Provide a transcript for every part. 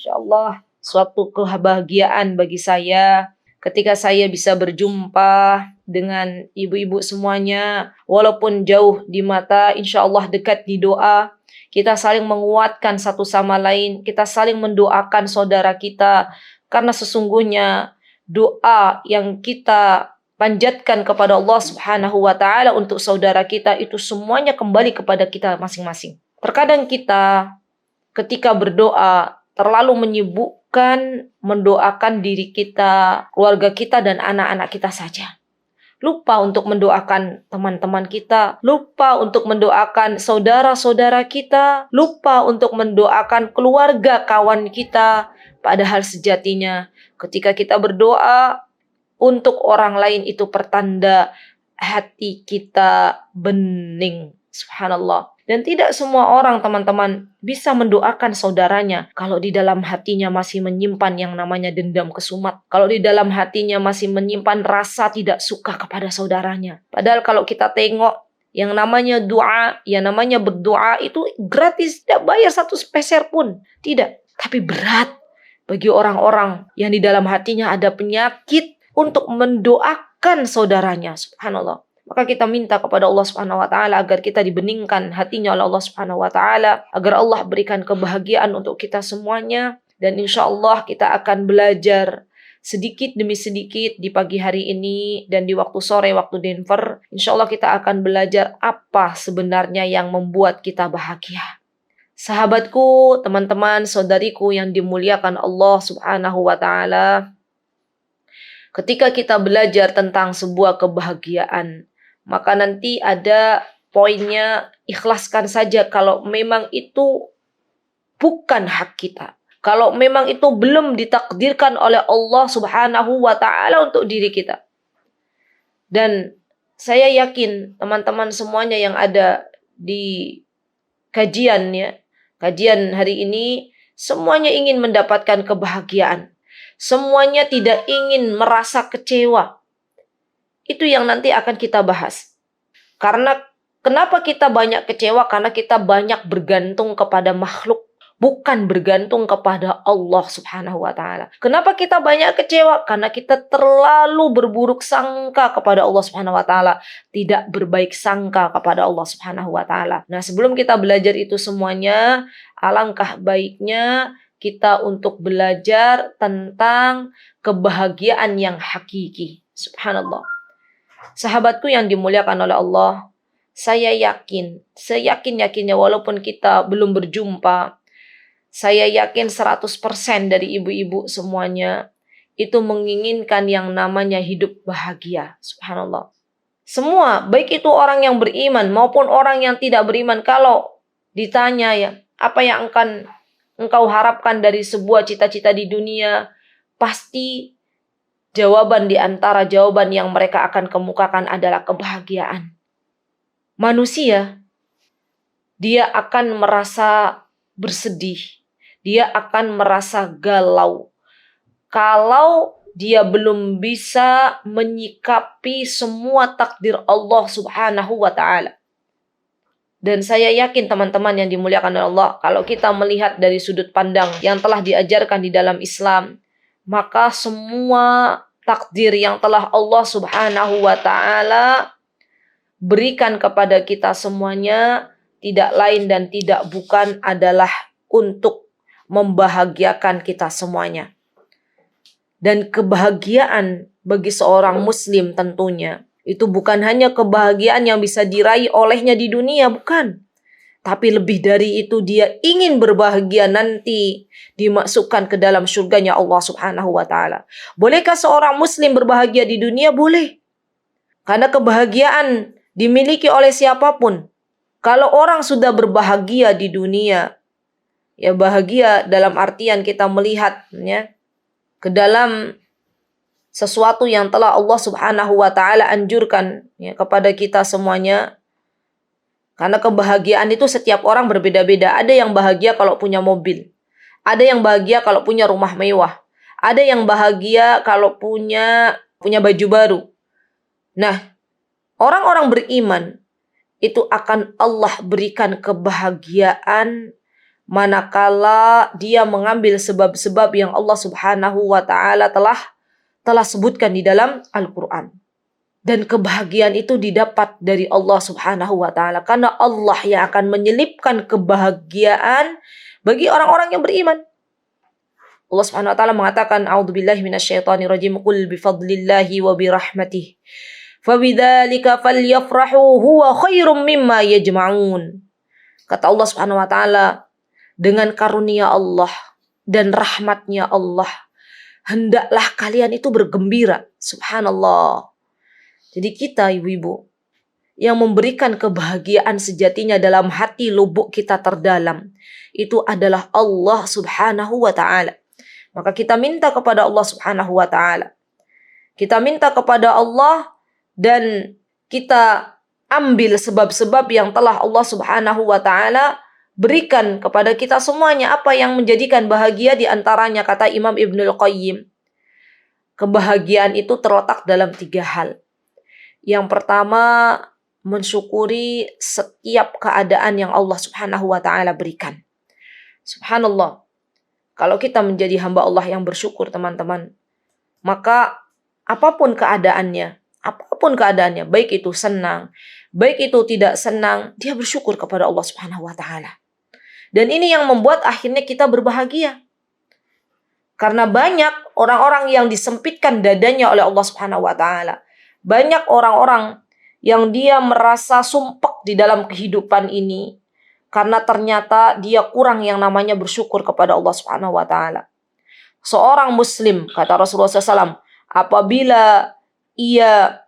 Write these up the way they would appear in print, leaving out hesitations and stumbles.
insyaallah suatu kebahagiaan bagi saya ketika saya bisa berjumpa dengan ibu-ibu semuanya, walaupun jauh di mata, insyaallah dekat di doa. Kita saling menguatkan satu sama lain, kita saling mendoakan saudara kita, karena sesungguhnya doa yang kita panjatkan kepada Allah Subhanahu wa taala untuk saudara kita itu semuanya kembali kepada kita masing-masing. Terkadang kita ketika berdoa terlalu menyibukkan mendoakan diri kita, keluarga kita dan anak-anak kita saja. Lupa untuk mendoakan teman-teman kita, lupa untuk mendoakan saudara-saudara kita, lupa untuk mendoakan keluarga kawan kita. Padahal sejatinya ketika kita berdoa untuk orang lain itu pertanda hati kita bening. Subhanallah. Dan tidak semua orang, teman-teman, bisa mendoakan saudaranya kalau di dalam hatinya masih menyimpan yang namanya dendam kesumat. Kalau di dalam hatinya masih menyimpan rasa tidak suka kepada saudaranya. Padahal kalau kita tengok yang namanya doa, yang namanya berdoa itu gratis, tidak bayar satu peser pun. Tidak. Tapi berat bagi orang-orang yang di dalam hatinya ada penyakit untuk mendoakan saudaranya. Subhanallah. Maka kita minta kepada Allah Subhanahu wa taala agar kita dibeningkan hatinya oleh Allah Subhanahu wa taala, agar Allah berikan kebahagiaan untuk kita semuanya, dan insyaallah kita akan belajar sedikit demi sedikit di pagi hari ini dan di waktu sore waktu Denver. Insyaallah kita akan belajar apa sebenarnya yang membuat kita bahagia. Sahabatku, teman-teman, saudariku yang dimuliakan Allah Subhanahu wa taala, ketika kita belajar tentang sebuah kebahagiaan, maka nanti ada poinnya, ikhlaskan saja kalau memang itu bukan hak kita. Kalau memang itu belum ditakdirkan oleh Allah Subhanahu wa taala untuk diri kita. Dan saya yakin teman-teman semuanya yang ada di kajian hari ini, semuanya ingin mendapatkan kebahagiaan. Semuanya tidak ingin merasa kecewa. Itu yang nanti akan kita bahas. Karena kenapa kita banyak kecewa? Karena kita banyak bergantung kepada makhluk, bukan bergantung kepada Allah Subhanahu wa taala. Kenapa kita banyak kecewa? Karena kita terlalu berburuk sangka kepada Allah Subhanahu wa taala, tidak berbaik sangka kepada Allah Subhanahu wa taala. Nah, sebelum kita belajar itu semuanya, alangkah baiknya kita untuk belajar tentang kebahagiaan yang hakiki. Subhanallah. Sahabatku yang dimuliakan oleh Allah, saya yakin, seyakin-yakinnya walaupun kita belum berjumpa, saya yakin 100% dari ibu-ibu semuanya itu menginginkan yang namanya hidup bahagia. Subhanallah. Semua, baik itu orang yang beriman maupun orang yang tidak beriman, kalau ditanya apa yang akan engkau harapkan dari sebuah cita-cita di dunia, pasti jawaban di antara jawaban yang mereka akan kemukakan adalah kebahagiaan. Manusia, dia akan merasa bersedih, dia akan merasa galau kalau dia belum bisa menyikapi semua takdir Allah Subhanahu wa taala. Dan saya yakin teman-teman yang dimuliakan oleh Allah, kalau kita melihat dari sudut pandang yang telah diajarkan di dalam Islam, maka semua takdir yang telah Allah Subhanahu wa taala berikan kepada kita semuanya tidak lain dan tidak bukan adalah untuk membahagiakan kita semuanya. Dan kebahagiaan bagi seorang muslim tentunya itu bukan hanya kebahagiaan yang bisa diraih olehnya di dunia, bukan. Tapi lebih dari itu dia ingin berbahagia nanti dimasukkan ke dalam surganya Allah Subhanahu wa taala. Bolehkah seorang muslim berbahagia di dunia? Boleh. Karena kebahagiaan dimiliki oleh siapapun. Kalau orang sudah berbahagia di dunia, ya bahagia dalam artian kita melihat ke dalam sesuatu yang telah Allah Subhanahu wa taala anjurkan kepada kita semuanya. Karena kebahagiaan itu setiap orang berbeda-beda. Ada yang bahagia kalau punya mobil. Ada yang bahagia kalau punya rumah mewah. Ada yang bahagia kalau punya baju baru. Nah, orang-orang beriman itu akan Allah berikan kebahagiaan manakala dia mengambil sebab-sebab yang Allah Subhanahu wa taala telah sebutkan di dalam Al-Qur'an. Dan kebahagiaan itu didapat dari Allah Subhanahu wa taala karena Allah yang akan menyelipkan kebahagiaan bagi orang-orang yang beriman. Allah Subhanahu wa taala mengatakan, a'udzubillahi minasyaitonirrajim, qul bifadlillahi wa birahmatihi fabidzalika falyafrahu huwa khairum mimma yajma'un. Kata Allah Subhanahu wa taala, dengan karunia Allah dan rahmatnya Allah, hendaklah kalian itu bergembira. Subhanallah. Jadi kita ibu-ibu yang memberikan kebahagiaan sejatinya dalam hati lubuk kita terdalam, itu adalah Allah Subhanahu wa ta'ala. Maka kita minta kepada Allah Subhanahu wa ta'ala. Kita minta kepada Allah dan kita ambil sebab-sebab yang telah Allah Subhanahu wa ta'ala berikan kepada kita semuanya. Apa yang menjadikan bahagia di antaranya, kata Imam Ibnul Qayyim, kebahagiaan itu terletak dalam 3 hal. Yang pertama, mensyukuri setiap keadaan yang Allah Subhanahu wa ta'ala berikan. Subhanallah. Kalau kita menjadi hamba Allah yang bersyukur, teman-teman, maka apapun keadaannya, baik itu senang, baik itu tidak senang, dia bersyukur kepada Allah Subhanahu wa ta'ala. Dan ini yang membuat akhirnya kita berbahagia. Karena banyak orang-orang yang disempitkan dadanya oleh Allah Subhanahu wa ta'ala. Banyak orang-orang yang dia merasa sumpek di dalam kehidupan ini karena ternyata dia kurang yang namanya bersyukur kepada Allah Subhanahu wa ta'ala. Seorang muslim, kata Rasulullah SAW, apabila ia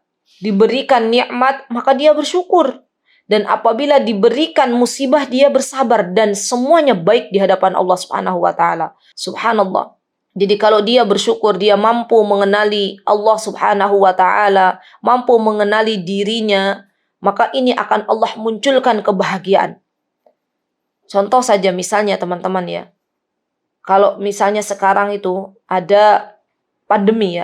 diberikan nikmat, maka dia bersyukur. Dan apabila diberikan musibah, dia bersabar. Dan semuanya baik di hadapan Allah Subhanahu wa ta'ala. Subhanallah. Jadi kalau dia bersyukur, dia mampu mengenali Allah Subhanahu wa ta'ala, mampu mengenali dirinya, maka ini akan Allah munculkan kebahagiaan. Contoh saja misalnya teman-teman ya. Kalau misalnya sekarang itu ada pandemi.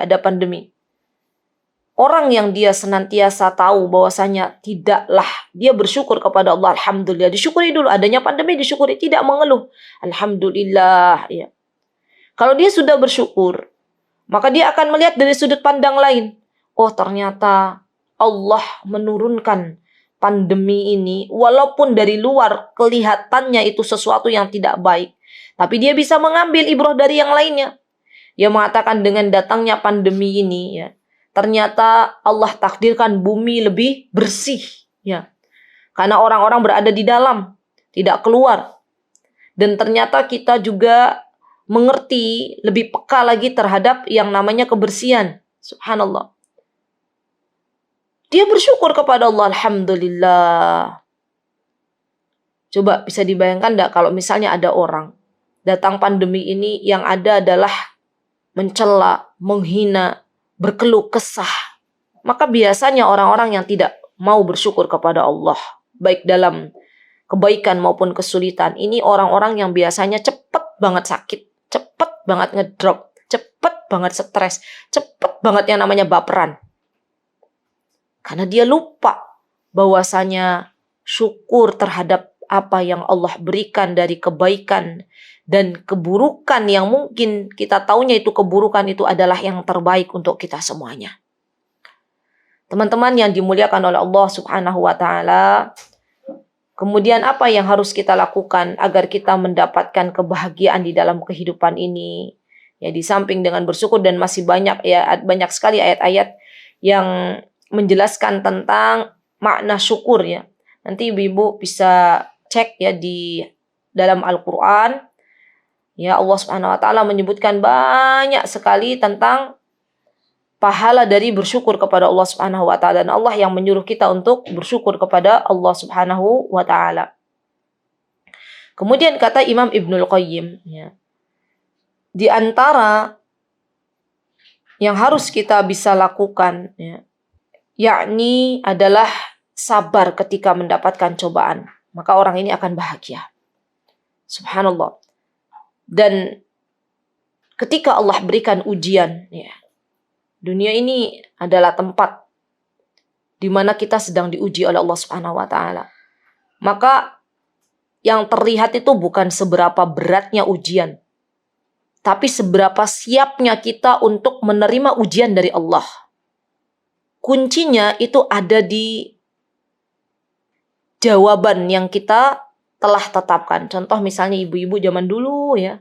Orang yang dia senantiasa tahu bahwasanya tidaklah, dia bersyukur kepada Allah, alhamdulillah. Disyukuri dulu adanya pandemi, disyukuri, tidak mengeluh. Alhamdulillah ya. Kalau dia sudah bersyukur, maka dia akan melihat dari sudut pandang lain. Oh, ternyata Allah menurunkan pandemi ini, walaupun dari luar kelihatannya itu sesuatu yang tidak baik, tapi dia bisa mengambil ibrah dari yang lainnya. Dia mengatakan dengan datangnya pandemi ini, ya, ternyata Allah takdirkan bumi lebih bersih, ya, karena orang-orang berada di dalam, tidak keluar. Dan ternyata kita juga mengerti, lebih peka lagi terhadap yang namanya kebersihan. Subhanallah. Dia bersyukur kepada Allah, alhamdulillah. Coba bisa dibayangkan enggak kalau misalnya ada orang datang pandemi ini yang ada adalah mencela, menghina, berkeluh kesah. Maka biasanya orang-orang yang tidak mau bersyukur kepada Allah, baik dalam kebaikan maupun kesulitan, ini orang-orang yang biasanya cepat banget sakit, cepat banget ngedrop, cepat banget stres, cepat banget yang namanya baperan. Karena dia lupa bahwasanya syukur terhadap apa yang Allah berikan dari kebaikan dan keburukan yang mungkin kita taunya itu keburukan, itu adalah yang terbaik untuk kita semuanya. Teman-teman yang dimuliakan oleh Allah Subhanahu wa ta'ala, kemudian apa yang harus kita lakukan agar kita mendapatkan kebahagiaan di dalam kehidupan ini? Ya, di samping dengan bersyukur, dan masih banyak sekali ayat-ayat yang menjelaskan tentang makna syukur ya. Nanti ibu-ibu bisa cek ya di dalam Al-Qur'an. Ya, Allah Subhanahu wa taala menyebutkan banyak sekali tentang pahala dari bersyukur kepada Allah Subhanahu wa taala, dan Allah yang menyuruh kita untuk bersyukur kepada Allah Subhanahu wa taala. Kemudian kata Imam Ibnul Qayyim ya, di antara yang harus kita bisa lakukan ya, yakni adalah sabar ketika mendapatkan cobaan, maka orang ini akan bahagia. Subhanallah. Dan ketika Allah berikan ujian ya, dunia ini adalah tempat di mana kita sedang diuji oleh Allah Subhanahu wa taala. Maka yang terlihat itu bukan seberapa beratnya ujian, tapi seberapa siapnya kita untuk menerima ujian dari Allah. Kuncinya itu ada di jawaban yang kita telah tetapkan. Contoh misalnya ibu-ibu zaman dulu ya,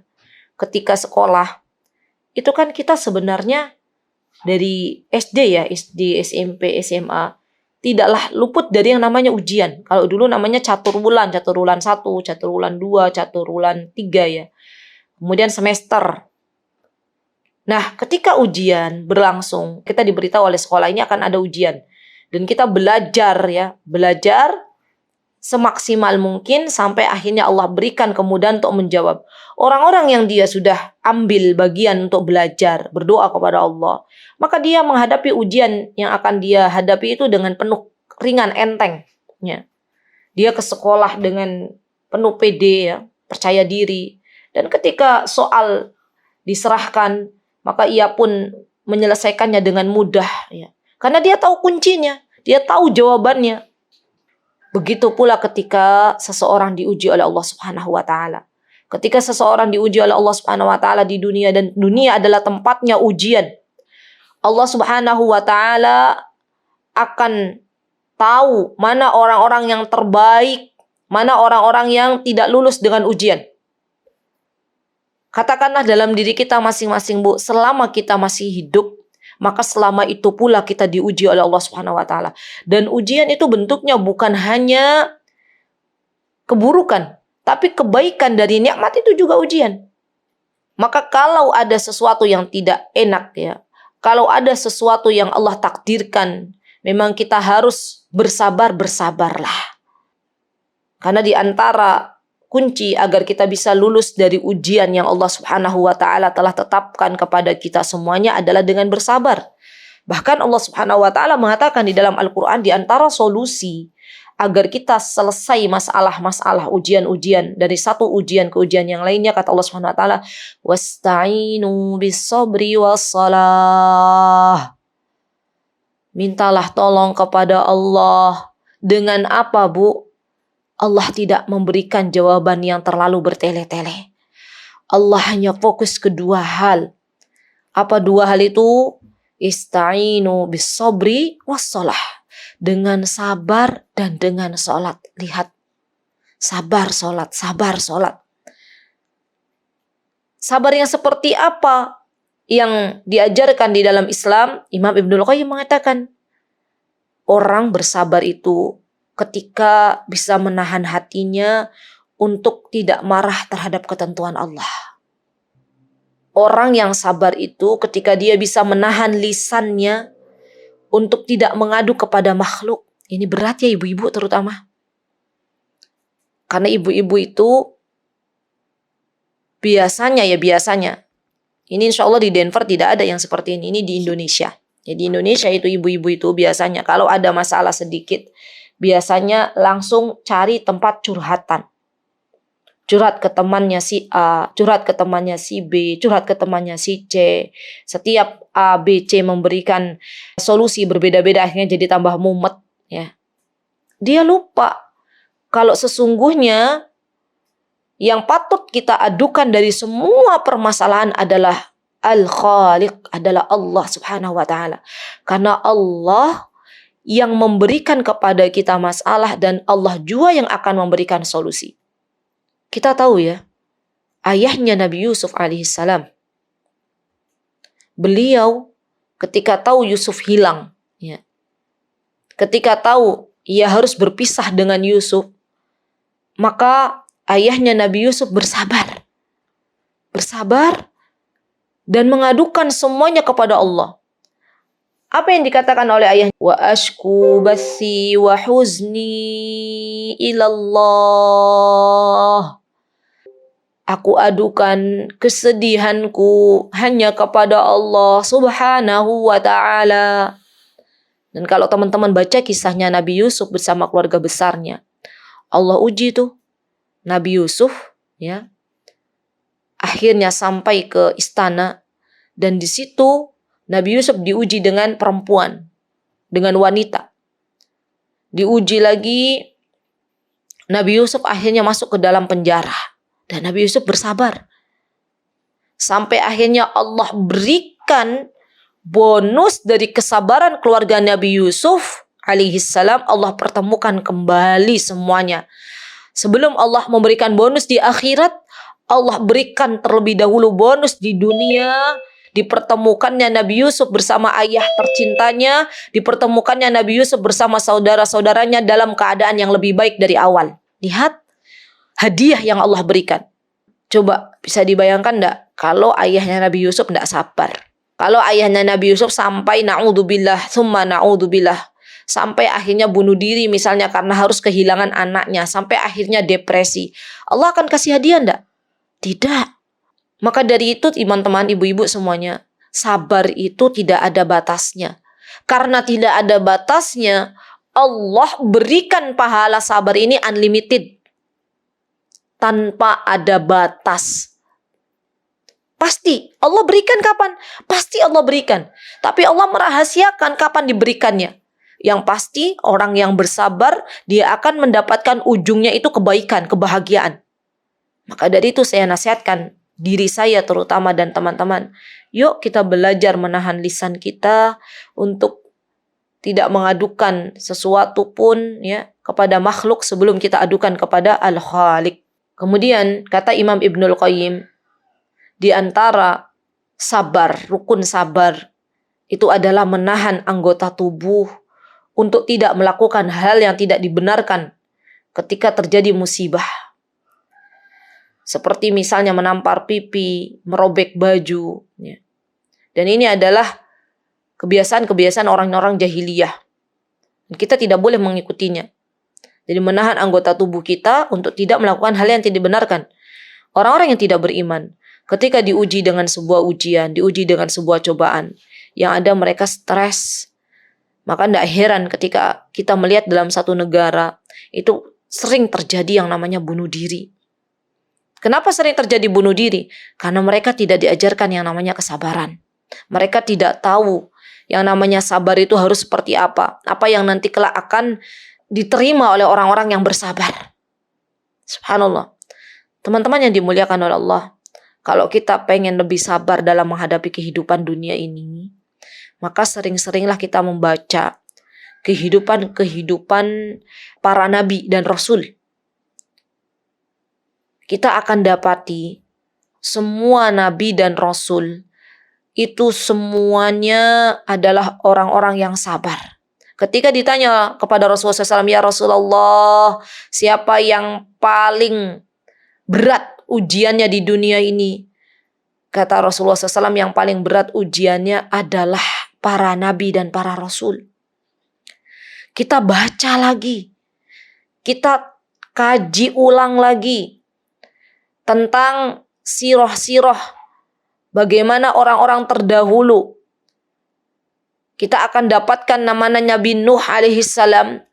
ketika sekolah, itu kan kita sebenarnya dari SD ya, SD, SMP, SMA, tidaklah luput dari yang namanya ujian. Kalau dulu namanya catur bulan 1, catur bulan 2, catur bulan 3 ya. Kemudian semester. Nah, ketika ujian berlangsung, kita diberitahu oleh sekolah ini akan ada ujian. Dan kita belajar ya, belajar semaksimal mungkin sampai akhirnya Allah berikan kemudahan untuk menjawab. Orang-orang yang dia sudah ambil bagian untuk belajar, berdoa kepada Allah, maka dia menghadapi ujian yang akan dia hadapi itu dengan penuh ringan, enteng. Ya. Dia ke sekolah dengan penuh pede, ya, percaya diri. Dan ketika soal diserahkan, maka ia pun menyelesaikannya dengan mudah. Ya. Karena dia tahu kuncinya, dia tahu jawabannya. Begitu pula ketika seseorang diuji oleh Allah Subhanahu wa taala. Ketika seseorang diuji oleh Allah Subhanahu wa taala di dunia, dan dunia adalah tempatnya ujian, Allah Subhanahu wa taala akan tahu mana orang-orang yang terbaik, mana orang-orang yang tidak lulus dengan ujian. Katakanlah dalam diri kita masing-masing, Bu, selama kita masih hidup, maka selama itu pula kita diuji oleh Allah Subhanahu wa taala. Dan ujian itu bentuknya bukan hanya keburukan, tapi kebaikan dari nikmat itu juga ujian. Maka kalau ada sesuatu yang tidak enak ya, kalau ada sesuatu yang Allah takdirkan, memang kita harus bersabarlah. Karena di antara kunci agar kita bisa lulus dari ujian yang Allah Subhanahu wa taala telah tetapkan kepada kita semuanya adalah dengan bersabar. Bahkan Allah Subhanahu wa taala mengatakan di dalam Al-Qur'an, di antara solusi agar kita selesai masalah-masalah ujian-ujian dari satu ujian ke ujian yang lainnya, kata Allah Subhanahu wa taala, wasta'inu bis-sabri was-shalah. Mintalah tolong kepada Allah. Dengan apa, Bu? Allah tidak memberikan jawaban yang terlalu bertele-tele. Allah hanya fokus ke dua hal. Apa dua hal itu? Ista'inu bis-sabri was-shalah. Dengan sabar dan dengan sholat. Lihat. Sabar, sholat, sabar, sholat. Sabar yang seperti apa yang diajarkan di dalam Islam? Imam Ibnul Qayyim mengatakan, orang bersabar itu ketika bisa menahan hatinya untuk tidak marah terhadap ketentuan Allah. Orang yang sabar itu ketika dia bisa menahan lisannya untuk tidak mengadu kepada makhluk. Ini berat ya ibu-ibu terutama. Karena ibu-ibu itu biasanya, ini insya Allah di Denver tidak ada yang seperti ini di Indonesia. Ya, di Indonesia itu ibu-ibu itu biasanya kalau ada masalah sedikit, biasanya langsung cari tempat curhatan. Curhat ke temannya si A, curhat ke temannya si B, curhat ke temannya si C. Setiap A, B, C memberikan solusi berbeda-beda, akhirnya jadi tambah mumet. Ya. Dia lupa kalau sesungguhnya yang patut kita adukan dari semua permasalahan adalah Al-Khaliq, adalah Allah Subhanahu wa taala. Karena Allah yang memberikan kepada kita masalah dan Allah juga yang akan memberikan solusi. Kita tahu ya, ayahnya Nabi Yusuf alaihissalam. Beliau ketika tahu Yusuf hilang, ya, ketika tahu ia harus berpisah dengan Yusuf, maka ayahnya Nabi Yusuf bersabar. Bersabar dan mengadukan semuanya kepada Allah. Apa yang dikatakan oleh ayahnya? Wa ashku bathi wa huzni ilallah. Aku adukan kesedihanku hanya kepada Allah Subhanahu wa ta'ala. Dan kalau teman-teman baca kisahnya Nabi Yusuf bersama keluarga besarnya, Allah uji tuh Nabi Yusuf, ya. Akhirnya sampai ke istana, dan di situ Nabi Yusuf diuji dengan perempuan, dengan wanita. Diuji lagi, Nabi Yusuf akhirnya masuk ke dalam penjara. Dan Nabi Yusuf bersabar. Sampai akhirnya Allah berikan bonus dari kesabaran keluarga Nabi Yusuf alaihissalam. Allah pertemukan kembali semuanya. Sebelum Allah memberikan bonus di akhirat, Allah berikan terlebih dahulu bonus di dunia. Dipertemukannya Nabi Yusuf bersama ayah tercintanya. Dipertemukannya Nabi Yusuf bersama saudara-saudaranya dalam keadaan yang lebih baik dari awal. Lihat hadiah yang Allah berikan. Coba bisa dibayangkan enggak kalau ayahnya Nabi Yusuf enggak sabar. Kalau ayahnya Nabi Yusuf sampai na'udzubillah, summa na'udzubillah, sampai akhirnya bunuh diri misalnya karena harus kehilangan anaknya, sampai akhirnya depresi. Allah akan kasih hadiah enggak? Tidak. Maka dari itu teman-teman, ibu-ibu semuanya, sabar itu tidak ada batasnya. Karena tidak ada batasnya, Allah berikan pahala sabar ini unlimited. Tanpa ada batas. Pasti Allah berikan kapan? Pasti Allah berikan. Tapi Allah merahasiakan kapan diberikannya. Yang pasti orang yang bersabar, dia akan mendapatkan ujungnya itu kebaikan, kebahagiaan. Maka dari itu saya nasihatkan diri saya terutama dan teman-teman, yuk kita belajar menahan lisan kita untuk tidak mengadukan sesuatu pun ya kepada makhluk sebelum kita adukan kepada Al-Khaliq. Kemudian kata Imam Ibnul Qayyim, di antara sabar, rukun sabar itu adalah menahan anggota tubuh untuk tidak melakukan hal yang tidak dibenarkan ketika terjadi musibah. Seperti misalnya menampar pipi, merobek baju. Ya. Dan ini adalah kebiasaan-kebiasaan orang-orang jahiliyah. Dan kita tidak boleh mengikutinya. Jadi menahan anggota tubuh kita untuk tidak melakukan hal yang tidak dibenarkan. Orang-orang yang tidak beriman, ketika diuji dengan sebuah ujian, diuji dengan sebuah cobaan, yang ada mereka stres. Maka tidak heran ketika kita melihat dalam satu negara, itu sering terjadi yang namanya bunuh diri. Kenapa sering terjadi bunuh diri? Karena mereka tidak diajarkan yang namanya kesabaran. Mereka tidak tahu yang namanya sabar itu harus seperti apa. Apa yang nanti kelak akan diterima oleh orang-orang yang bersabar. Subhanallah. Teman-teman yang dimuliakan oleh Allah, kalau kita pengen lebih sabar dalam menghadapi kehidupan dunia ini, maka sering-seringlah kita membaca kehidupan para nabi dan rasul. Kita akan dapati semua nabi dan rasul itu semuanya adalah orang-orang yang sabar. Ketika ditanya kepada Rasulullah SAW, ya Rasulullah, siapa yang paling berat ujiannya di dunia ini? Kata Rasulullah SAW, yang paling berat ujiannya adalah para nabi dan para rasul. Kita baca lagi, kita kaji ulang lagi tentang sirah-sirah bagaimana orang-orang terdahulu. Kita akan dapatkan namanya Nabi Nuh alaihissalam.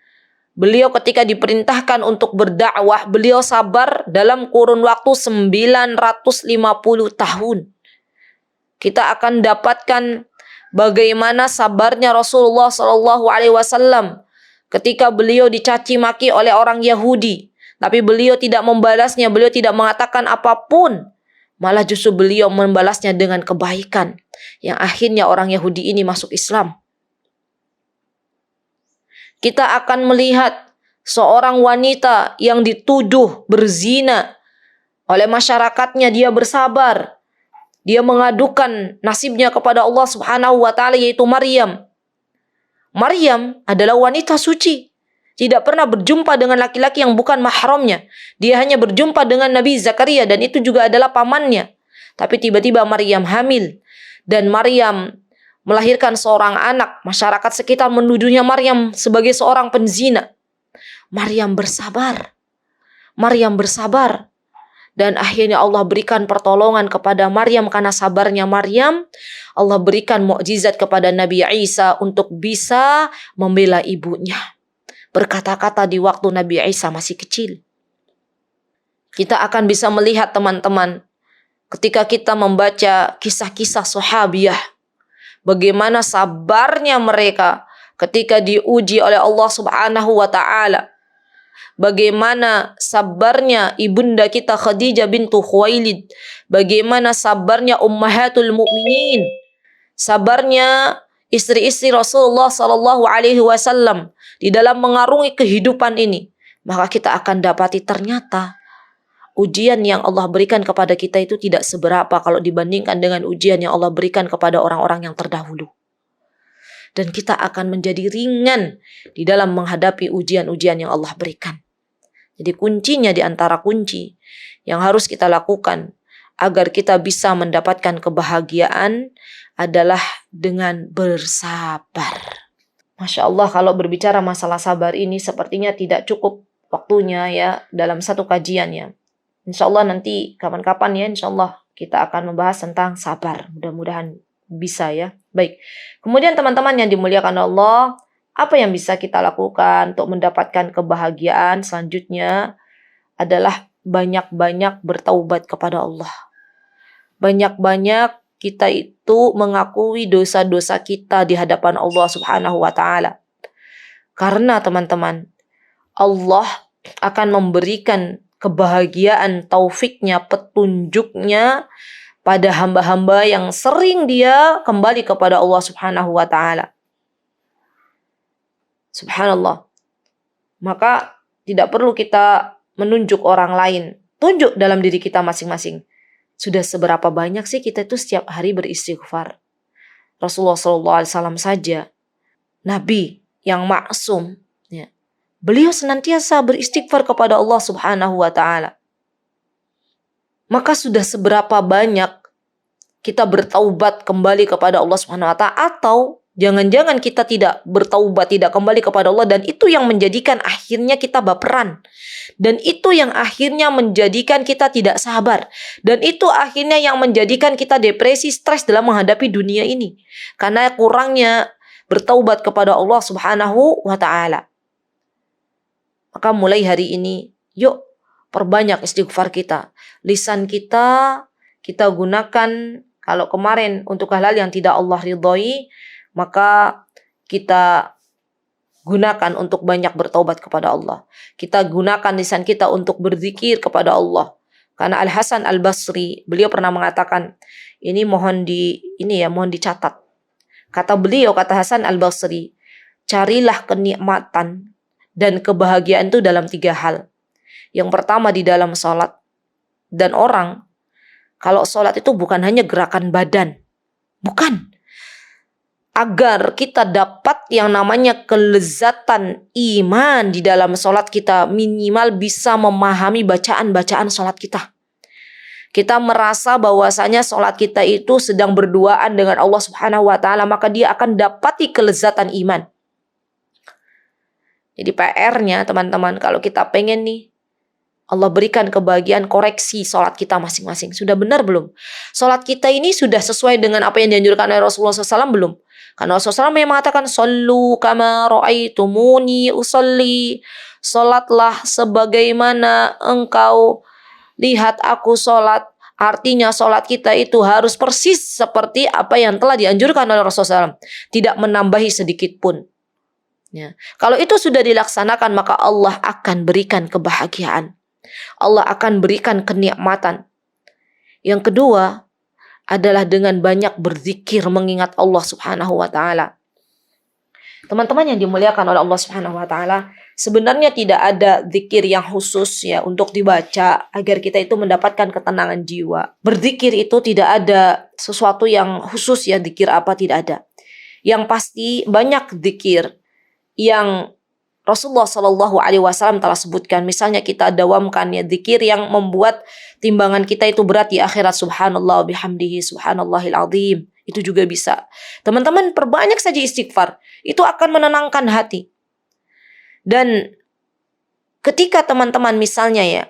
Beliau ketika diperintahkan untuk berdakwah, beliau sabar dalam kurun waktu 950 tahun. Kita akan dapatkan bagaimana sabarnya Rasulullah SAW ketika beliau dicaci maki oleh orang Yahudi. Tapi beliau tidak membalasnya, beliau tidak mengatakan apapun. Malah justru beliau membalasnya dengan kebaikan. Yang akhirnya orang Yahudi ini masuk Islam. Kita akan melihat seorang wanita yang dituduh berzina oleh masyarakatnya, dia bersabar. Dia mengadukan nasibnya kepada Allah Subhanahu wa taala, yaitu Maryam. Maryam adalah wanita suci. Tidak pernah berjumpa dengan laki-laki yang bukan mahramnya. Dia hanya berjumpa dengan Nabi Zakaria dan itu juga adalah pamannya. Tapi tiba-tiba Maryam hamil. Dan Maryam melahirkan seorang anak. Masyarakat sekitar menuduhnya Maryam sebagai seorang penzina. Maryam bersabar. Maryam bersabar. Dan akhirnya Allah berikan pertolongan kepada Maryam karena sabarnya Maryam. Allah berikan mukjizat kepada Nabi Isa untuk bisa membela ibunya. Berkata-kata di waktu Nabi Isa masih kecil. Kita akan bisa melihat teman-teman, ketika kita membaca kisah-kisah sahabiyah, bagaimana sabarnya mereka ketika diuji oleh Allah Subhanahu wa taala. bagaimana sabarnya ibunda kita Khadijah bintu Khuwailid, bagaimana sabarnya ummahatul mukminin, sabarnya istri-istri Rasulullah sallallahu alaihi wasallam di dalam mengarungi kehidupan ini, maka kita akan dapati ternyata ujian yang Allah berikan kepada kita itu tidak seberapa kalau dibandingkan dengan ujian yang Allah berikan kepada orang-orang yang terdahulu. Dan kita akan menjadi ringan di dalam menghadapi ujian-ujian yang Allah berikan. Jadi kuncinya di antara kunci yang harus kita lakukan agar kita bisa mendapatkan kebahagiaan adalah dengan bersabar. Masya Allah, kalau berbicara masalah sabar ini sepertinya tidak cukup waktunya ya dalam satu kajian ya. Insya Allah nanti kapan-kapan ya insya Allah kita akan membahas tentang sabar. Mudah-mudahan bisa ya. Baik. Kemudian teman-teman yang dimuliakan Allah, apa yang bisa kita lakukan untuk mendapatkan kebahagiaan selanjutnya adalah banyak-banyak bertaubat kepada Allah. Banyak-banyak kita itu mengakui dosa-dosa kita di hadapan Allah Subhanahu wa taala. Karena teman-teman, Allah akan memberikan kebahagiaan, taufiknya, petunjuknya pada hamba-hamba yang sering dia kembali kepada Allah Subhanahu wa taala. Subhanallah. Maka tidak perlu kita menunjuk orang lain. Tunjuk dalam diri kita masing-masing. Sudah seberapa banyak sih kita itu setiap hari beristighfar? Rasulullah SAW saja, Nabi yang maksum, ya, beliau senantiasa beristighfar kepada Allah Subhanahu wa taala. Maka sudah seberapa banyak kita bertaubat kembali kepada Allah Subhanahu wa taala, atau jangan-jangan kita tidak bertaubat, tidak kembali kepada Allah, dan itu yang menjadikan akhirnya kita baperan. Dan itu yang akhirnya menjadikan kita tidak sabar. Dan itu akhirnya yang menjadikan kita depresi, stres dalam menghadapi dunia ini. Karena kurangnya bertaubat kepada Allah Subhanahu wa taala. Maka mulai hari ini, yuk perbanyak istighfar kita. Lisan kita gunakan, kalau kemarin untuk hal-hal yang tidak Allah ridhoi, maka kita gunakan untuk banyak bertaubat kepada Allah. Kita gunakan lisan kita untuk berzikir kepada Allah. Karena Al-Hasan Al-Basri, beliau pernah mengatakan, mohon dicatat. Kata beliau, kata Hasan Al-Basri, carilah kenikmatan dan kebahagiaan itu dalam 3 hal. Yang pertama di dalam sholat. Dan orang, kalau sholat itu bukan hanya gerakan badan. Bukan. Agar kita dapat yang namanya kelezatan iman di dalam sholat kita, minimal bisa memahami bacaan-bacaan sholat kita. Kita merasa bahwasanya sholat kita itu sedang berduaan dengan Allah Subhanahu wa taala, maka dia akan dapati kelezatan iman. Jadi PR-nya teman-teman, kalau kita pengen nih Allah berikan kebahagiaan, koreksi sholat kita masing-masing. Sudah benar belum? Sholat kita ini sudah sesuai dengan apa yang dianjurkan oleh Rasulullah SAW belum? Karena Rasulullah SAW yang mengatakan, Sallu kama ra'aitumuni usalli. Sholatlah sebagaimana engkau lihat aku sholat. Artinya sholat kita itu harus persis seperti apa yang telah dianjurkan oleh Rasulullah SAW. Tidak menambahi sedikit pun. Ya. Kalau itu sudah dilaksanakan, maka Allah akan berikan kebahagiaan. Allah akan berikan kenikmatan. Yang kedua adalah dengan banyak berzikir, mengingat Allah Subhanahu wa taala. Teman-teman yang dimuliakan oleh Allah Subhanahu wa taala, sebenarnya tidak ada zikir yang khusus ya untuk dibaca agar kita itu mendapatkan ketenangan jiwa. Berzikir itu tidak ada sesuatu yang khusus ya, zikir apa tidak ada. Yang pasti banyak zikir yang Rasulullah Shallallahu Alaihi Wasallam telah sebutkan. Misalnya kita dawamkan ya zikir yang membuat timbangan kita itu berat di akhirat. Subhanallah bihamdihi subhanallahil azim. Itu juga bisa. Teman-teman perbanyak saja istighfar. Itu akan menenangkan hati. Dan ketika teman-teman misalnya ya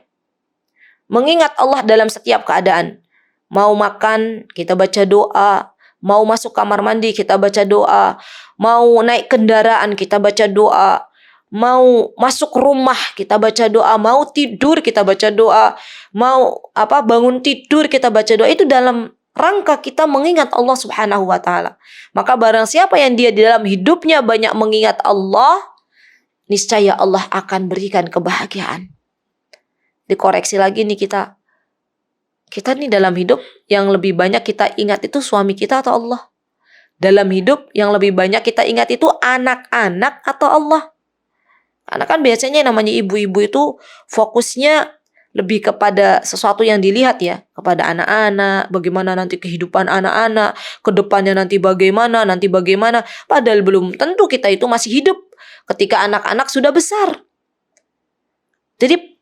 mengingat Allah dalam setiap keadaan. Mau makan kita baca doa. Mau masuk kamar mandi kita baca doa. Mau naik kendaraan kita baca doa. Mau masuk rumah kita baca doa, mau tidur kita baca doa, mau bangun tidur kita baca doa. Itu dalam rangka kita mengingat Allah Subhanahu wa taala. Maka barang siapa yang dia di dalam hidupnya banyak mengingat Allah, niscaya Allah akan berikan kebahagiaan. Dikoreksi lagi nih kita. Kita nih dalam hidup yang lebih banyak kita ingat itu suami kita atau Allah? Dalam hidup yang lebih banyak kita ingat itu anak-anak atau Allah? Karena kan biasanya namanya ibu-ibu itu fokusnya lebih kepada sesuatu yang dilihat ya. Kepada anak-anak, bagaimana nanti kehidupan anak-anak, kedepannya nanti bagaimana. Padahal belum tentu kita itu masih hidup ketika anak-anak sudah besar. Jadi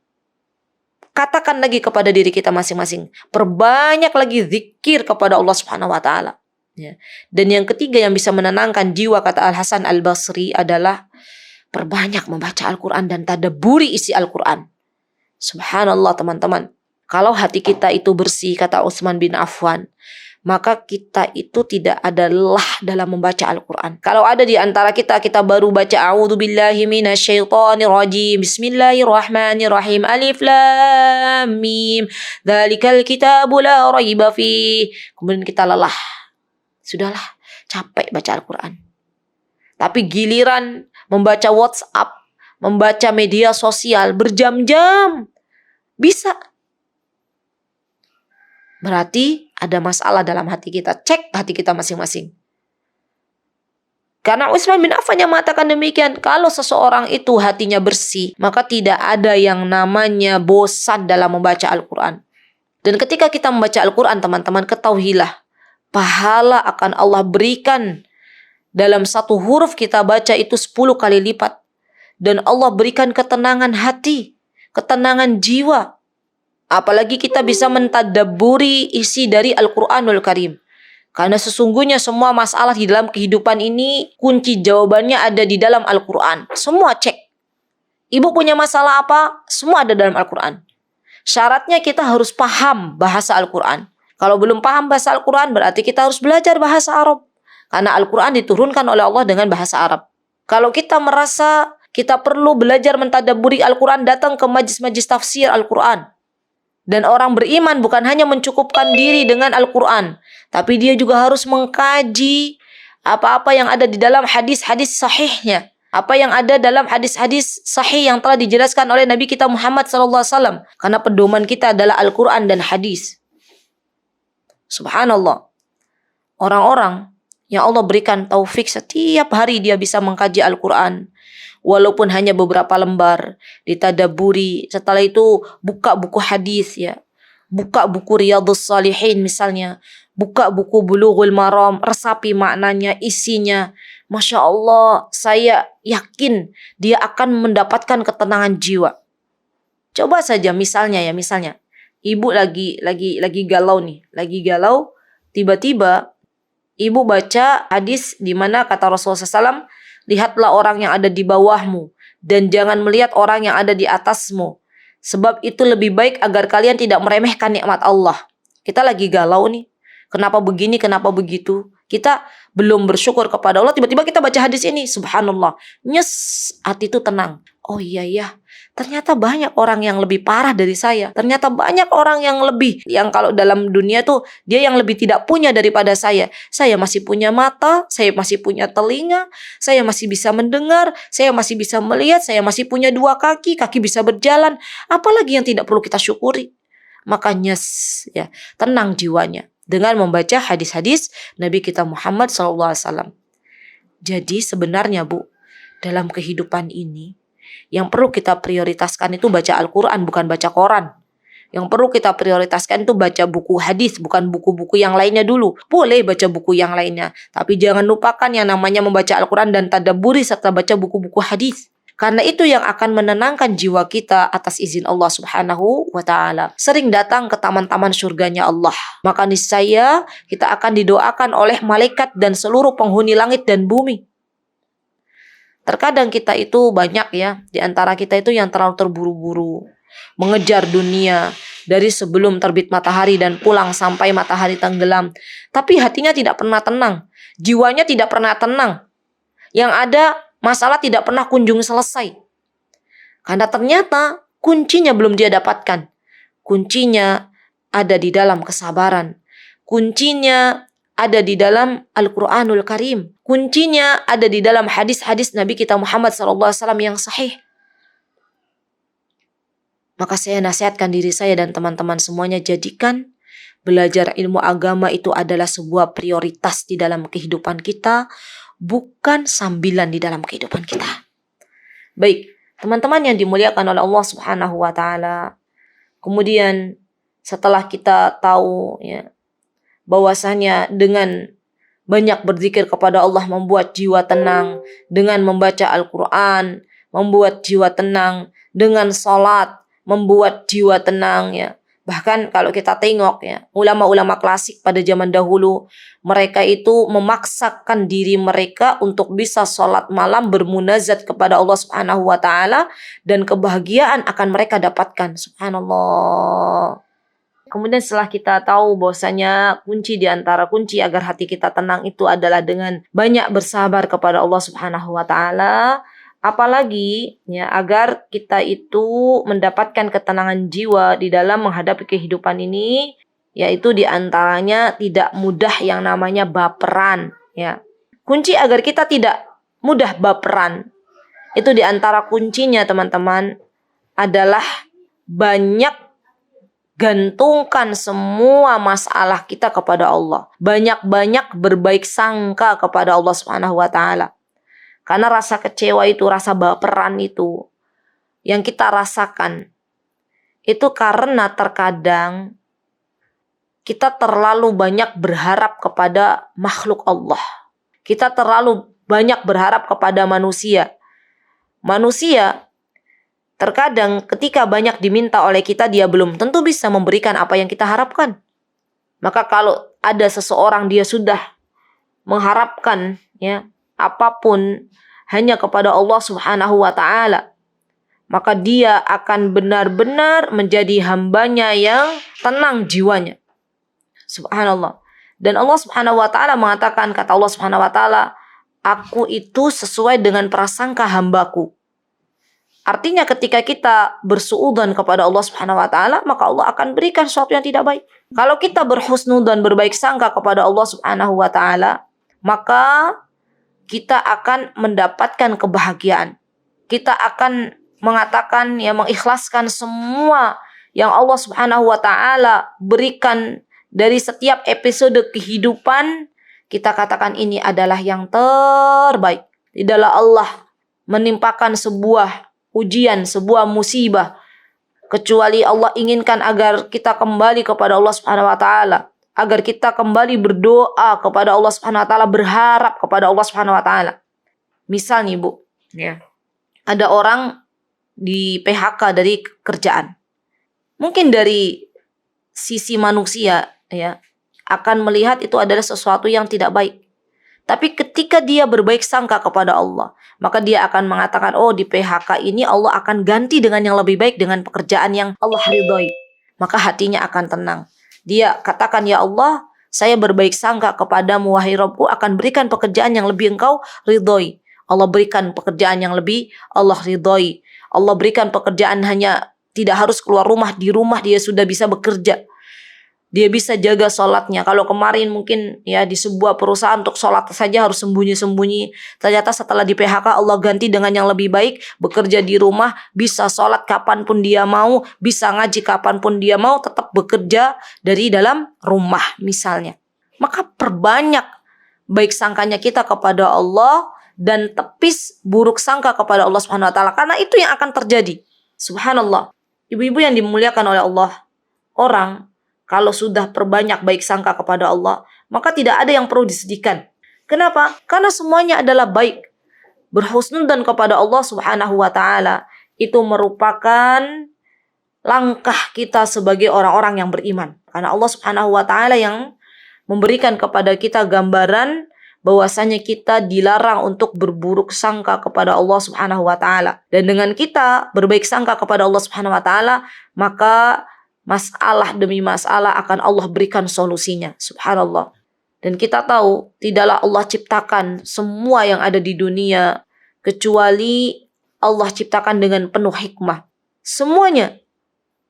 katakan lagi kepada diri kita masing-masing. Perbanyak lagi zikir kepada Allah Subhanahu wa Ta'ala. Ya. Dan yang ketiga yang bisa menenangkan jiwa, kata Al-Hasan Al-Basri, adalah perbanyak membaca Al-Quran dan tadabburi isi Al-Quran. Subhanallah teman-teman. Kalau hati kita itu bersih, kata Utsman bin Affan, maka kita itu tidak ada lelah dalam membaca Al-Quran. Kalau ada di antara kita baru baca A'udzubillahi minasyaitonirrajim, Bismillahirrahmanirrahim, Alif Lam Mim, Dzalikal kitabu la raiba fi. Kemudian kita lelah. Sudahlah, capek baca Al-Quran. Tapi giliran membaca WhatsApp, membaca media sosial berjam-jam, bisa. Berarti ada masalah dalam hati kita. Cek hati kita masing-masing. Karena Utsman bin Affan yang mengatakan demikian. Kalau seseorang itu hatinya bersih, maka tidak ada yang namanya bosan dalam membaca Al-Quran. Dan ketika kita membaca Al-Quran, teman-teman, ketahuilah, pahala akan Allah berikan. Dalam satu huruf kita baca itu 10 kali lipat. Dan Allah berikan ketenangan hati, ketenangan jiwa. Apalagi kita bisa mentadabburi isi dari Al-Quranul Karim. Karena sesungguhnya semua masalah di dalam kehidupan ini, kunci jawabannya ada di dalam Al-Quran. Semua cek. Ibu punya masalah apa? Semua ada dalam Al-Quran. Syaratnya kita harus paham bahasa Al-Quran. Kalau belum paham bahasa Al-Quran, berarti kita harus belajar bahasa Arab. Karena Al-Quran diturunkan oleh Allah dengan bahasa Arab. Kalau kita merasa kita perlu belajar mentadabburi Al-Quran, datang ke majlis-majlis tafsir Al-Quran. Dan orang beriman bukan hanya mencukupkan diri dengan Al-Quran, tapi dia juga harus mengkaji apa-apa yang ada di dalam hadis-hadis sahihnya. Apa yang ada dalam hadis-hadis sahih yang telah dijelaskan oleh Nabi kita Muhammad SAW. Karena pedoman kita adalah Al-Quran dan hadis. Subhanallah. Orang-orang yang Allah berikan taufik setiap hari dia bisa mengkaji Al-Quran. Walaupun hanya beberapa lembar, ditadaburi. Setelah itu buka buku hadis ya. Buka buku Riyadhus Shalihin misalnya. Buka buku Bulughul Maram, resapi maknanya, isinya. Masya Allah, saya yakin dia akan mendapatkan ketenangan jiwa. Coba saja misalnya. Ibu lagi galau nih, tiba-tiba ibu baca hadis di mana kata Rasulullah SAW, lihatlah orang yang ada di bawahmu dan jangan melihat orang yang ada di atasmu. Sebab itu lebih baik agar kalian tidak meremehkan nikmat Allah. Kita lagi galau nih. Kenapa begini, kenapa begitu? Kita belum bersyukur kepada Allah. Tiba-tiba kita baca hadis ini. Subhanallah. Nyes, hati itu tenang. Oh iya ya. Ternyata banyak orang yang lebih parah dari saya. Ternyata banyak orang yang kalau dalam dunia tuh dia yang lebih tidak punya daripada saya. Saya masih punya mata, saya masih punya telinga, saya masih bisa mendengar, saya masih bisa melihat, saya masih punya 2 kaki bisa berjalan. Apalagi yang tidak perlu kita syukuri? Makanya ya, tenang jiwanya dengan membaca hadis-hadis Nabi kita Muhammad SAW. Jadi sebenarnya Bu, dalam kehidupan ini yang perlu kita prioritaskan itu baca Al-Quran, bukan baca koran. Yang perlu kita prioritaskan itu baca buku hadis, bukan buku-buku yang lainnya dulu. Boleh baca buku yang lainnya, tapi jangan lupakan yang namanya membaca Al-Quran dan tadabburi serta baca buku-buku hadis. Karena itu yang akan menenangkan jiwa kita atas izin Allah Subhanahu wa Ta'ala. Sering datang ke taman-taman surganya Allah. Maka niscaya kita akan didoakan oleh malaikat dan seluruh penghuni langit dan bumi. Terkadang kita itu banyak ya, di antara kita itu yang terlalu terburu-buru, mengejar dunia dari sebelum terbit matahari dan pulang sampai matahari tenggelam. Tapi hatinya tidak pernah tenang, jiwanya tidak pernah tenang. Yang ada masalah tidak pernah kunjung selesai. Karena ternyata kuncinya belum dia dapatkan. Kuncinya ada di dalam kesabaran. Kuncinya ada di dalam Al-Quranul Karim. Kuncinya ada di dalam hadis-hadis Nabi kita Muhammad SAW yang sahih. Maka saya nasihatkan diri saya dan teman-teman semuanya, jadikan belajar ilmu agama itu adalah sebuah prioritas di dalam kehidupan kita, bukan sambilan di dalam kehidupan kita. Baik, teman-teman yang dimuliakan oleh Allah Subhanahu wa taala. Kemudian setelah kita tahu ya bahwasanya dengan banyak berzikir kepada Allah membuat jiwa tenang, dengan membaca Al-Quran membuat jiwa tenang, dengan salat membuat jiwa tenang ya. Bahkan kalau kita tengok ya, ulama-ulama klasik pada zaman dahulu, mereka itu memaksakan diri mereka untuk bisa sholat malam bermunajat kepada Allah Subhanahu wa taala, dan kebahagiaan akan mereka dapatkan. Subhanallah. Kemudian setelah kita tahu bahwasanya kunci di antara kunci agar hati kita tenang itu adalah dengan banyak bersabar kepada Allah Subhanahu wa taala. Apalagi ya agar kita itu mendapatkan ketenangan jiwa di dalam menghadapi kehidupan ini, yaitu di antaranya tidak mudah yang namanya baperan ya. Kunci agar kita tidak mudah baperan itu di antara kuncinya teman-teman adalah banyak gantungkan semua masalah kita kepada Allah. Banyak-banyak berbaik sangka kepada Allah Subhanahu wa taala. Karena rasa kecewa itu, rasa baperan itu yang kita rasakan itu karena terkadang kita terlalu banyak berharap kepada makhluk Allah. Kita terlalu banyak berharap kepada manusia. Manusia terkadang ketika banyak diminta oleh kita, dia belum tentu bisa memberikan apa yang kita harapkan. Maka kalau ada seseorang dia sudah mengharapkan ya apapun hanya kepada Allah Subhanahu wa taala, maka dia akan benar-benar menjadi hambanya yang tenang jiwanya. Subhanallah. Dan Allah Subhanahu wa taala mengatakan, kata Allah Subhanahu wa taala, aku itu sesuai dengan prasangka hambaku. Artinya ketika kita bersuudzon kepada Allah Subhanahu wa taala, maka Allah akan berikan sesuatu yang tidak baik. Kalau kita berhusnudzon, berbaik sangka kepada Allah Subhanahu wa taala, maka kita akan mendapatkan kebahagiaan. Kita akan mengatakan ya, mengikhlaskan semua yang Allah Subhanahu wa taala berikan dari setiap episode kehidupan. Kita katakan ini adalah yang terbaik. Tidaklah Allah menimpakan sebuah ujian, sebuah musibah, kecuali Allah inginkan agar kita kembali kepada Allah Subhanahu wa taala, agar kita kembali berdoa kepada Allah Subhanahu wa taala, berharap kepada Allah Subhanahu wa taala. Misal nih Bu, ya. Ada orang di PHK dari kerjaan. Mungkin dari sisi manusia ya akan melihat itu adalah sesuatu yang tidak baik. Tapi ketika dia berbaik sangka kepada Allah, maka dia akan mengatakan, oh di PHK ini Allah akan ganti dengan yang lebih baik, dengan pekerjaan yang Allah ridhoi. Maka hatinya akan tenang. Dia katakan, ya Allah, saya berbaik sangka kepadamu, wahai Rabbku, akan berikan pekerjaan yang lebih engkau ridhoi. Allah berikan pekerjaan yang lebih Allah ridhoi. Allah berikan pekerjaan hanya tidak harus keluar rumah, di rumah dia sudah bisa bekerja. Dia bisa jaga sholatnya. Kalau kemarin mungkin ya di sebuah perusahaan untuk sholat saja harus sembunyi-sembunyi. Ternyata setelah di PHK Allah ganti dengan yang lebih baik. Bekerja di rumah, bisa sholat kapanpun dia mau, bisa ngaji kapanpun dia mau, tetap bekerja dari dalam rumah misalnya. Maka perbanyak baik sangkanya kita kepada Allah dan tepis buruk sangka kepada Allah Subhanahu wa taala. Karena itu yang akan terjadi. Subhanallah. Ibu-ibu yang dimuliakan oleh Allah, orang kalau sudah perbanyak baik sangka kepada Allah, maka tidak ada yang perlu disedihkan. Kenapa? Karena semuanya adalah baik. Berhusnudzon kepada Allah Subhanahu wa taala itu merupakan langkah kita sebagai orang-orang yang beriman. Karena Allah Subhanahu wa taala yang memberikan kepada kita gambaran bahwasanya kita dilarang untuk berburuk sangka kepada Allah Subhanahu wa taala. Dan dengan kita berbaik sangka kepada Allah Subhanahu wa taala, maka masalah demi masalah akan Allah berikan solusinya. Subhanallah. Dan kita tahu tidaklah Allah ciptakan semua yang ada di dunia kecuali Allah ciptakan dengan penuh hikmah. Semuanya.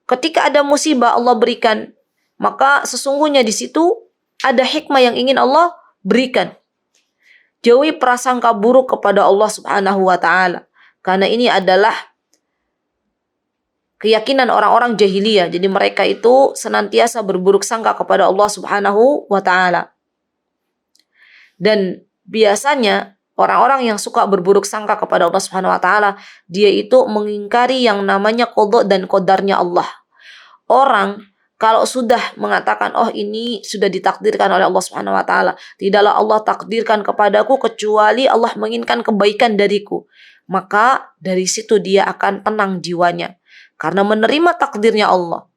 Ketika ada musibah Allah berikan, maka sesungguhnya di situ Ada hikmah yang ingin Allah berikan. Jauhi prasangka buruk kepada Allah Subhanahu wa taala. Karena ini adalah keyakinan orang-orang jahiliyah. Jadi mereka itu senantiasa berburuk sangka kepada Allah Subhanahu wa taala. Dan biasanya orang-orang yang suka berburuk sangka kepada Allah Subhanahu wa taala, dia itu mengingkari yang namanya qada dan qadarnya Allah. Orang kalau sudah mengatakan, oh ini sudah ditakdirkan oleh Allah Subhanahu wa taala, tidaklah Allah takdirkan kepadaku kecuali Allah menginginkan kebaikan dariku, maka dari situ dia akan tenang jiwanya karena menerima takdirnya Allah.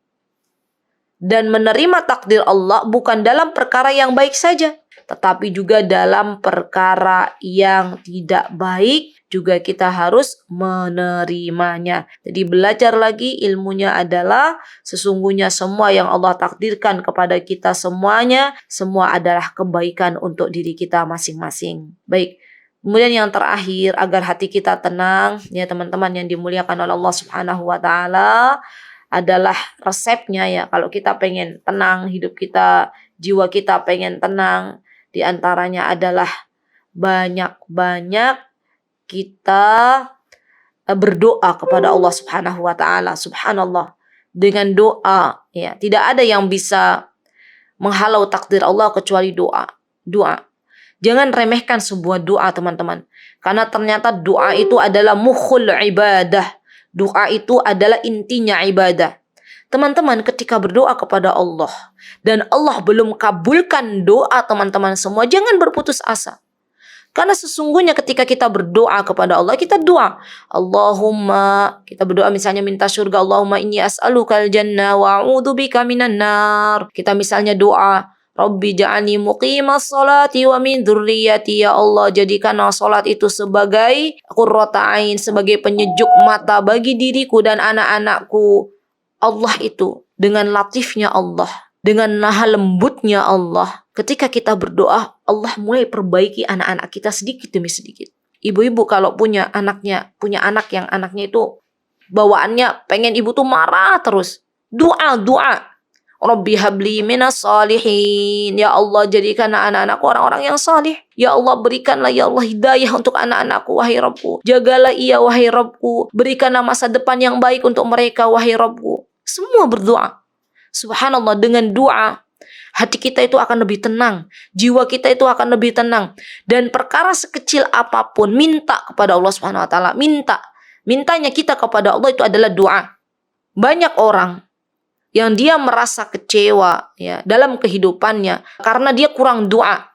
Dan menerima takdir Allah bukan dalam perkara yang baik saja, tetapi juga dalam perkara yang tidak baik juga kita harus menerimanya. Jadi belajar lagi ilmunya adalah sesungguhnya semua yang Allah takdirkan kepada kita semuanya, semua adalah kebaikan untuk diri kita masing-masing. Baik. Kemudian yang terakhir, agar hati kita tenang, ya teman-teman yang dimuliakan oleh Allah Subhanahu wa taala, adalah resepnya ya. Kalau kita pengen tenang, hidup kita, jiwa kita pengen tenang, di antaranya adalah banyak-banyak kita berdoa kepada Allah Subhanahu wa taala. Subhanallah. Dengan doa ya, tidak ada yang bisa menghalau takdir Allah kecuali doa. Doa. Jangan remehkan sebuah doa, teman-teman. Karena ternyata doa itu adalah mukhul ibadah. Doa itu adalah intinya ibadah. Teman-teman, ketika berdoa kepada Allah dan Allah belum kabulkan doa teman-teman semua, jangan berputus asa. Karena sesungguhnya ketika kita berdoa kepada Allah, kita doa, Allahumma, kita berdoa misalnya minta surga, Allahumma inni as'alukal jannah wa a'udzubika minan nar. Kita misalnya doa, Rabbi ja'alni muqimas salati wa min dzurriyyati, ya Allah jadikanlah salat itu sebagai qurrata ain, sebagai penyejuk mata bagi diriku dan anak-anakku. Allah itu dengan latifnya Allah, dengan maha lembutnya Allah, ketika kita berdoa, Allah mulai perbaiki anak-anak kita sedikit demi sedikit. Ibu-ibu kalau punya anak yang anaknya itu bawaannya pengen ibu tuh marah terus, doa. Rabbi habli minas salihin. Ya Allah jadikan anak-anakku orang-orang yang salih. Ya Allah berikanlah ya Allah hidayah untuk anak-anakku wahai Rabbku. Jagalah ia wahai Rabbku. Berikanlah masa depan yang baik untuk mereka wahai Rabbku. Semua berdoa. Subhanallah, dengan doa hati kita itu akan lebih tenang. Jiwa kita itu akan lebih tenang. Dan perkara sekecil apapun minta kepada Allah Subhanahu wa taala. Mintanya kita kepada Allah itu adalah doa. Banyak orang yang dia merasa kecewa ya dalam kehidupannya karena dia kurang doa.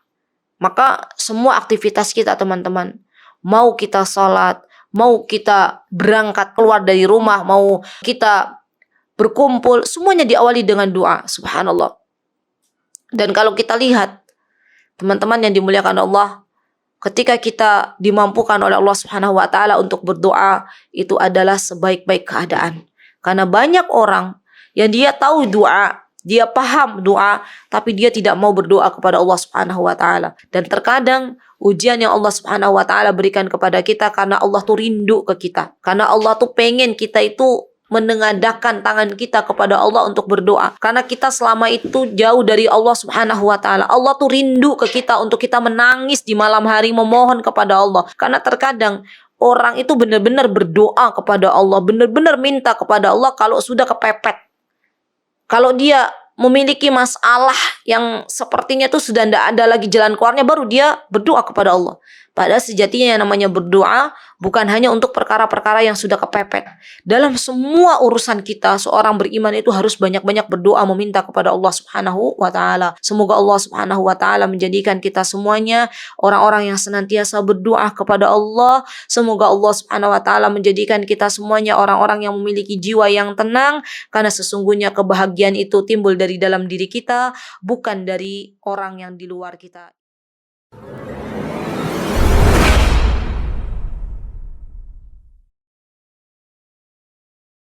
Maka semua aktivitas kita teman-teman, mau kita sholat, mau kita berangkat keluar dari rumah, mau kita berkumpul, semuanya diawali dengan doa. Subhanallah. Dan kalau kita lihat teman-teman yang dimuliakan Allah, ketika kita dimampukan oleh Allah Subhanahu wa taala untuk berdoa, itu adalah sebaik-baik keadaan. Karena banyak orang yang dia tahu doa, dia paham doa, tapi dia tidak mau berdoa kepada Allah Subhanahu wa taala. Dan terkadang ujian yang Allah Subhanahu wa taala berikan kepada kita karena Allah tuh rindu ke kita. Karena Allah tuh pengen kita itu menengadahkan tangan kita kepada Allah untuk berdoa. Karena kita selama itu jauh dari Allah Subhanahu wa taala. Allah tuh rindu ke kita untuk kita menangis di malam hari memohon kepada Allah. Karena terkadang orang itu benar-benar berdoa kepada Allah, benar-benar minta kepada Allah kalau sudah kepepet. Kalau dia memiliki masalah yang sepertinya tuh sudah tidak ada lagi jalan keluarnya, baru dia berdoa kepada Allah. Padahal sejatinya yang namanya berdoa bukan hanya untuk perkara-perkara yang sudah kepepet. Dalam semua urusan kita, seorang beriman itu harus banyak-banyak berdoa meminta kepada Allah Subhanahu wa taala. Semoga Allah Subhanahu wa taala menjadikan kita semuanya orang-orang yang senantiasa berdoa kepada Allah. Semoga Allah Subhanahu wa taala menjadikan kita semuanya orang-orang yang memiliki jiwa yang tenang, karena sesungguhnya kebahagiaan itu timbul dari dalam diri kita, bukan dari orang yang di luar kita.